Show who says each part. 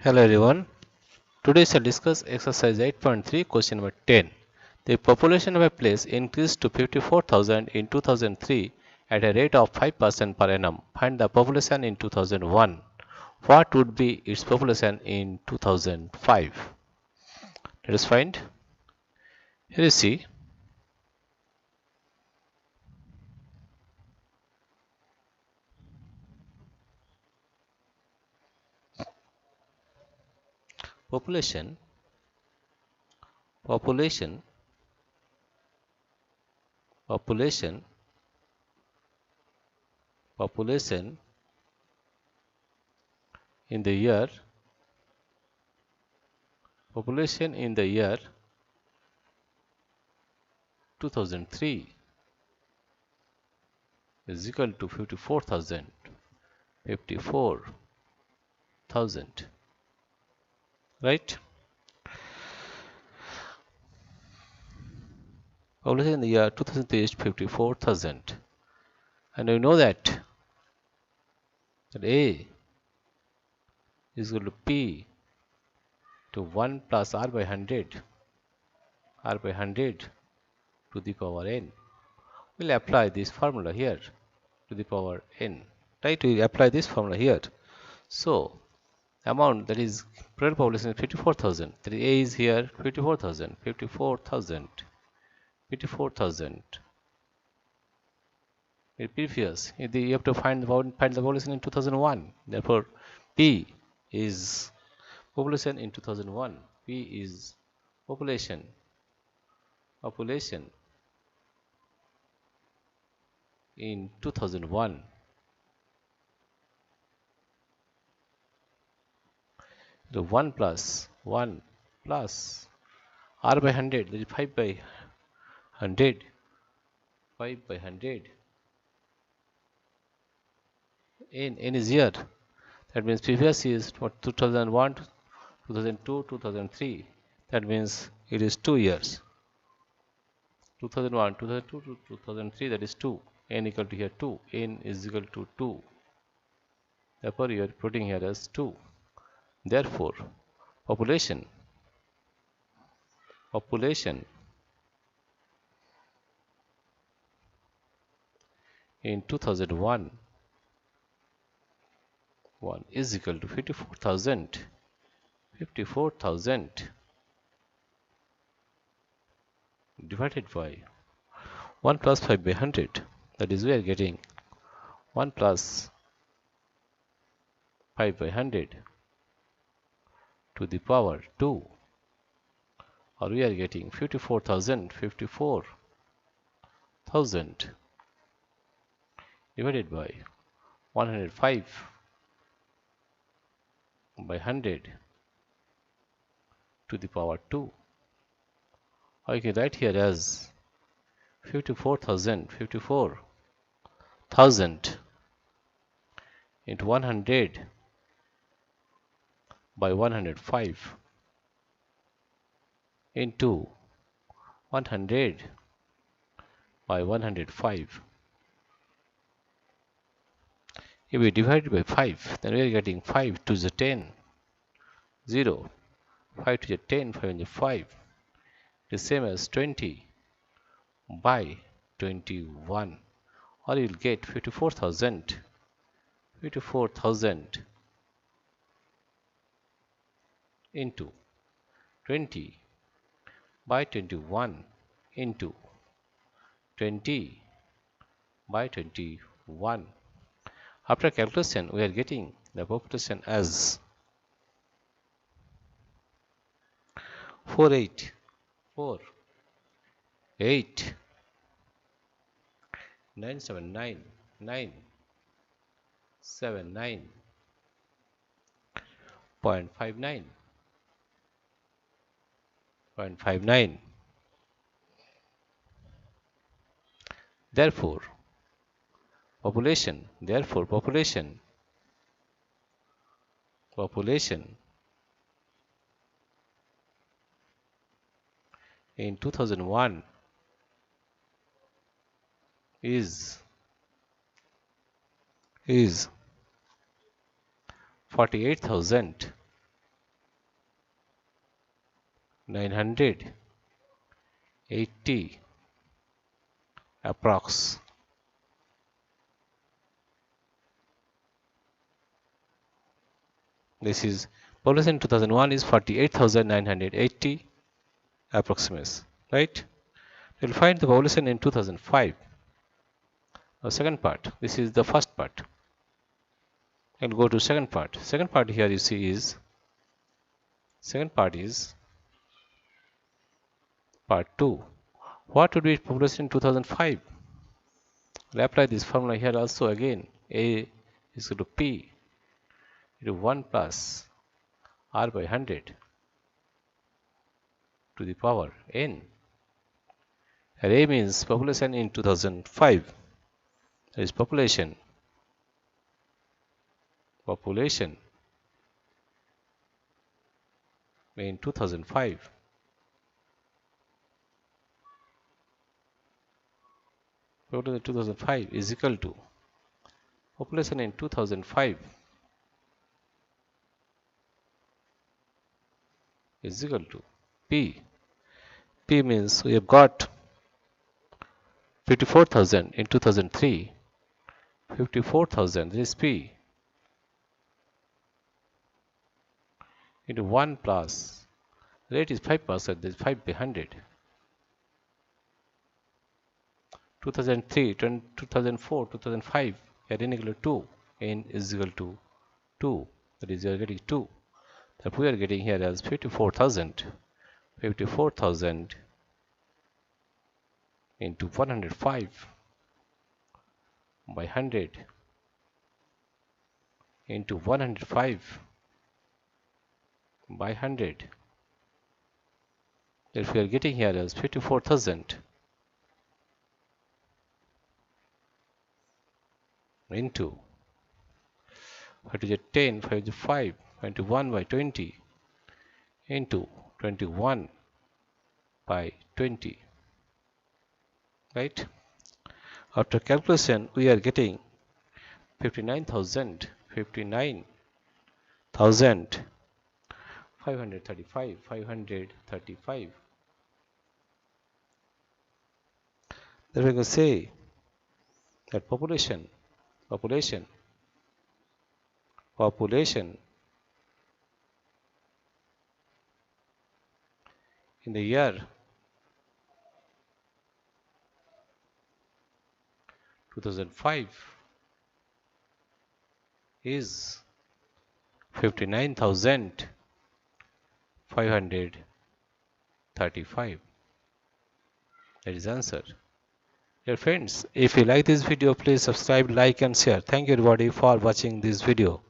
Speaker 1: Hello everyone. Today shall discuss exercise 8.3 question number 10. The population of a place increased to 54,000 in 2003 at a rate of 5% per annum. Find the population in 2001. What would be its population in 2005? Let us find. Here you see population population population population in the year 2003 is equal to 54,000. Right? Population in the year 2003 is 54,000, and we know that A is equal to P to 1 plus R by 100 to the power n. We'll apply this formula here to the power n. Right? We apply this formula here. So amount, that is present population, is 54,000. That is A is here 54,000. In previous, you have to find the population in 2001. Therefore, P is population in 2001. P is population in 2001. The 1 plus R by 100, that is 5 by 100. N is year. That means previous is what, 2001, 2002, 2003. That means it is 2 years. 2001, 2002 to 2003, that is 2. N equal to here 2. N is equal to 2. Therefore, you are putting here as 2. Therefore, population in 2001 is equal to 54,000 divided by 1 plus 5 by 100. That is, we are getting 1 plus 5 by 100 to the power 2, or we are getting 54,000 divided by 105 by 100 to the power 2. Or you can write here as 54,000 into 100 by 105 into 100 by 105. If we divide it by 5, then we are getting 5 to the 10, 0, 5 to the 10, 5 into 5. It is same as 20 by 21, or you will get 54,000 into 20 by 21 into 20 by 21. After calculation, we are getting the population as 4,8,979,979.59. Therefore, population in 2001 is 48,000 980 approx. This is population in 2001 is 48,980 approximates, right? We'll find the population in 2005. The second part. This is the first part. I'll go to second part. Second part here you see is part 2. What would be population in 2005? We'll apply this formula here also again. A is equal to P into 1 plus R by 100 to the power N. Here A means population in 2005. That is population in 2005. Population in 2005 is equal to population in 2005 is equal to P. P means we have got 54,000 in 2003. 54,000, this is P, into 1 plus rate is 5%, this is 5 by 100. 2003, 2004, 2005, n equal to 2, n is equal to 2, that is you are getting 2. That we are getting here as 54,000 into 105 by 100 into 105 by 100. That we are getting here as 54,000 into 5 to the 10, 5 to the 5, into 1 by 20 into 21 by 20, right? After calculation we are getting 59,535. Then we can say that population in the year 2005 is 59,535. That is answer. Dear friends, if you like this video, please subscribe, like and share. Thank you everybody for watching this video.